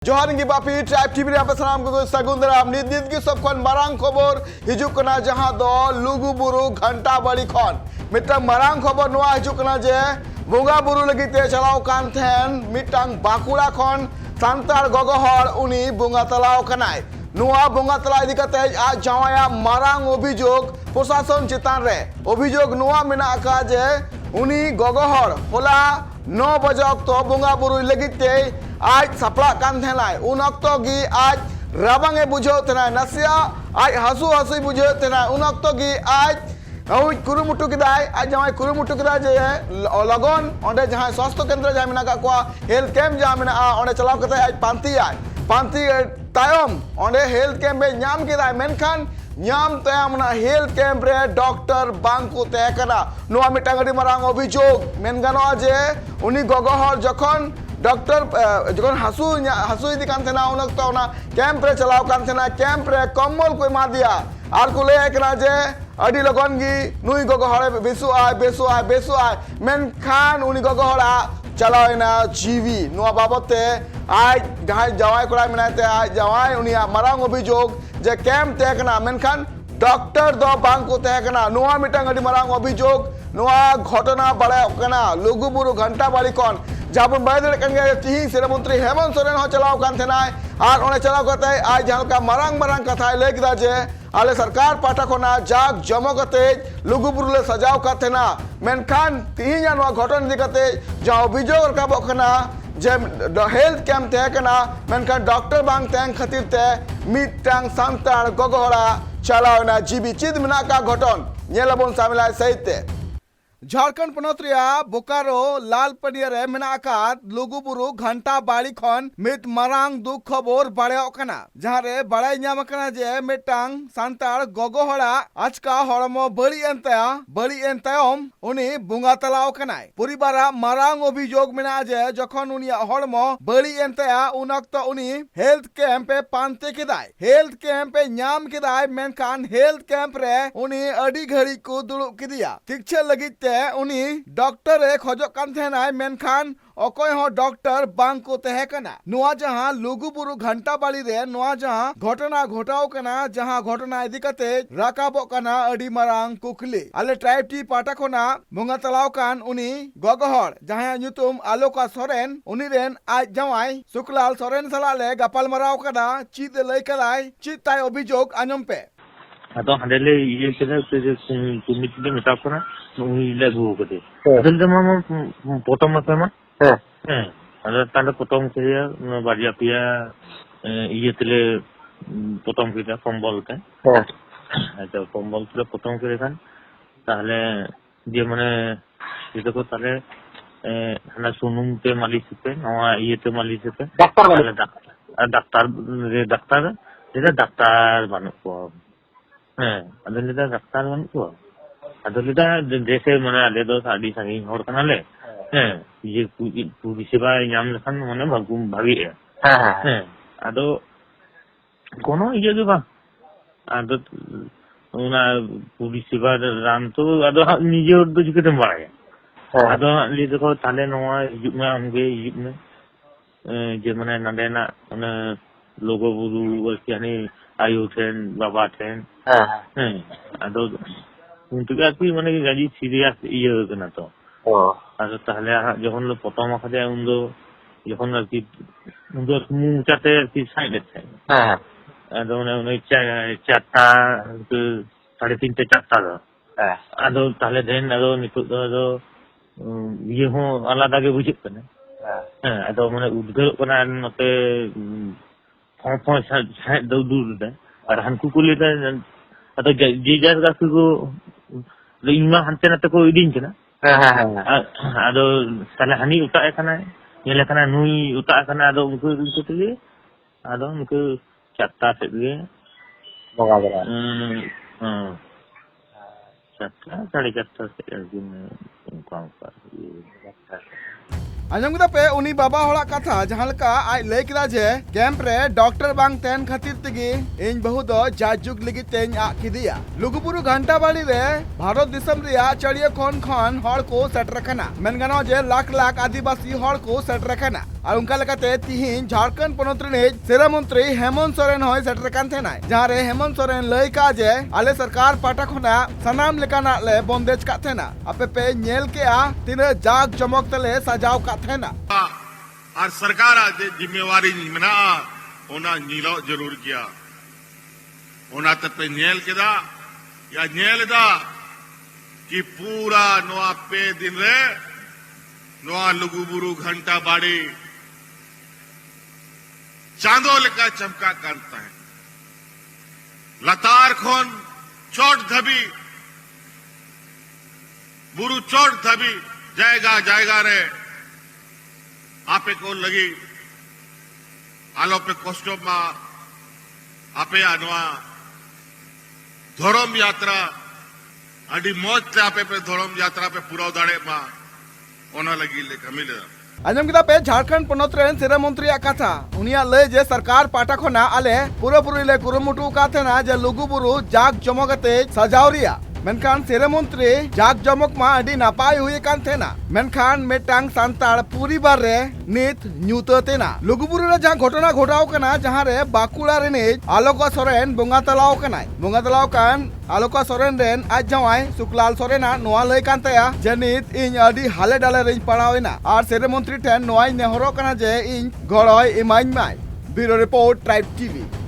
जोहार गी Bapi tribe TV रे सानाम को सगुन दाराम नित की सब खन मारांग खबर हिजुक कना जहां दो लुगु बुरु घंटा बाड़ी खन मिटंग मारांग खबर नोआ हिजुक कना जे बोंगा बुरु लगिते चलाव कान थेन मिटंग बाकुड़ा खन सांतार गोगो हर उनी बोंगा तलाव कनाय नोआ बोंगा तला इदी कते आज जावाया मारांग अभियोग प्रशासन चितान रे अभियोग नोआ मेना का जे उनी गोगो हर होला 9 बजे अक्तो बोंगा बुरु लगिते आज सपड़ा कान थेनाय उन अक्तो गी आज राबांगे बुझो थेनाय नसिया आज हसु हसु बुझो थेनाय उन अक्तो गी आज हउ कुरुमुटु किदाय आज जमाय कुरुमुटु किदा जे लगन ओंडे जहां स्वास्थ्य केंद्र जहां मेना का हेल्थ कैंप जहां मेना ओंडे चलाव कते आज पांती तायम ओंडे हेल्थ कैंप में नाम किदाय मेनखान नाम तायम ना हेल्थ कैंप रे डॉक्टर बांको तेकना नोआ मिटांग अडी मारांग अभियोग मेन गानो जे उनी गोगो हर जखन डॉक्टर जखन हसु इदी कान थेना उन अक्तो ना कैंप रे चलाव कान थेना कैंप रे कम्बल को एमा दिया आर को ले एकना जे अडी लगन गी नुई गोगो हरे बेसु आय मेनखान उनी गोगो हरा चलावना जीवी नोआ बाबते आज जहां जवाय कोड़ा मेनाते आज जवाय उनी मारांग अभियोग जे कैंप तेकना मेनखान डॉक्टर दो बांग को तेकना नोआ मिटांग अडी मारांग अभियोग नोआ घटना बड़ा कना लुगुबुरु घंटा बाड़ी कोन जहां बड़े दड़े कन गए तिही सेना मंत्री हेमंत सोरेन हो चलाव कान थेनाय आर ओने चलाव करते आज जहां का मारांग कथा ले किदा जे आले सरकार पाठा खोना जाग जमो कते लुगुबुरु ले सजाव का थेना मेनखान तिही नोआ घटना इदी कते जहां अभियोग रकाबो कना जे हेल्थ कैंप तेकना मेनखान डॉक्टर बांग तेंग खातिर ते मिटांग सांतार गोगोहरा चलावना जीबी चिद मेना का घटन नेलाबोन सामिलाय सहित झारखंड पनत बोकारो लालपनिया रे मेनाकात लुगुबुरु घंटा बाड़ी खन मित मारांग दुख खबर बाड़ेकना जहां रे बाड़ाय ᱧᱟᱢ कना जे मिटांग सांतार गोगोहड़ा आजका हड़मो बड़ी एन तायम उनी बुंगा तलाव कनाय परिवारा मारांग अभियोग मेना जे जखन उनी हड़मो बड़ी एन ताया उन अक्तो उनी हेल्थ कैंप पे पांते किदाय हेल्थ कैंप पे ᱧाम किदाय मेनखान हेल्थ कैंप रे उनी अडी घड़ी को दुड़ुब किदिया शिक्षा लगित उनी डॉक्टर ए खोजक कान थेनाय मेनखान अकोय हो डॉक्टर बांग को तेहकना नोआ जहां लुगुबुरु घंटा बाड़ी रे नोआ जहां घटना घटाव कना जहां घटना इदी कते राकाबो कना अडी मारांग कुकली आले ट्राइब टी पाटा खोना मुंगा तलाव कान उनी गोगोहर जहां ᱧᱩᱛᱩᱢ आलोका सोरेन उनी रेन आज जवाय सुकलाल सोरेन सलाले गपाल मराव कना चीत लई कदाय चीत ताय अभियोग आंजम पे atau handle ये kena committee le meta kona ui le go kade adal dama potong apa mah ada tanda potong saya baria pia iya tele potong kita kombol kan ada kombol tele potong kira kan tahle dia mana itu ko tahle hana sunum te malis pe nawa iya te malis pe daktar dia daktar banyak ko ada lida daktar kan tu ada lida जैसे mana ada do sadi sangi hor kana le ये पूरी सेवा ᱧᱟᱢ लेखान माने भागी ado कोनो ये जो बा ado una पूरी सेवा राम तो ado निजे do जिकेtem बाड़ाय ado ले देखो ताले नोआ हिजुक में हमगे हिजुक में जे माने नडे ना माने लोगो बुरु वसियानी आयु ठेन बाबा ठेन ado untuk aku माने गाड़ी सीरियस ये कना तो आरो ताहले जखन लो प्रथम खादे उन्दो जखन आरकी उन्दो मुचाते आरकी साइड है आदो ने चारटा 3:30 चारटा आदो ताहले देन आदो नितु आदो ये हो आलादा के बुझिक कने आदो माने उद्गार कना नते फों साइड दूर दे और हनकु को लेदा आदो जे जागा को इमा हनते नते को इदिन कना ado salah hani utak kana nyele kana nui utak kana ado unku tege ado unku chatta tege boga boga chatta साढ़े chatta se दिन काम कर आजम कदा पे उनी बाबा होड़ा कथा जहां लका आज ले किदा जे कैंप रे डॉक्टर बांग तेन खातिर तगी इन बहु दो जाजुग लगी तेन आ किदिया लुगुबुरु घंटा बाड़ी रे भारत दिसम रिया चड़िया खन हड़ को सेट रखना मेन गानो जे लाख लाख आदिवासी हड़ को सेट रखना और उनका लेकाते तिहिन झारखंड पोनोत रिनिज सेरा मंत्री हेमंत सोरेन होय सेटर कान थेनाय जहां रे हेमंत सोरेन लय का जे आले सरकार पाटा खना सनाम लेकाना ले बंदेज का थेना आपे पे नेल के आ तिने जाग जमक तले सजाव का थेना और सरकार जिम्मेवारी मना ओना नीलो जरूर किया ओना तपे नेल केदा या नेलदा कि पूरा नोआ पे दिन रे नोआ लुगुबुरु घंटा बाड़ी चांदो लेका चमका करता है लतार खोन चोट धबी बुरु चोट धबी जाएगा रे आपे को लगी आलो पे कोस्टो मा आपे आनवा धोरम यात्रा अडी मौज से आपे पे धोरम यात्रा पे पूरा दाड़े मा ओना लगी ले कमिले आजम किदा पे झारखंड पोनोत रेन सेरा मंत्री कथा उनिया लय जे सरकार पाटा खना आले पूरा ले कुरुमुटु का थेना जे लुगुबुरु जाग जमकते सजावरिया मेनखान सेरा मंत्री जाग जमक मा अडी नापाय हुए कान थेना मेनखान मेटांग सांताड़ पूरी बार रे नित न्यूत तेना लुगुबुरु रे जहां घटना घटाव कना जहां रे बाकुड़ा रिनिज आलोका सोरेन बोंगा तलाव कान आलोका सोरेन रेन आज जवाय सुकलाल सोरेना नोआ लय कान तया जे नित इन अडी हाले डाले रेन पड़ावेना और सेरा मंत्री ठेन नोआय नेहरो कना जे इन गड़य इमाइन माय ब्यूरो रिपोर्ट ट्राइब टीवी।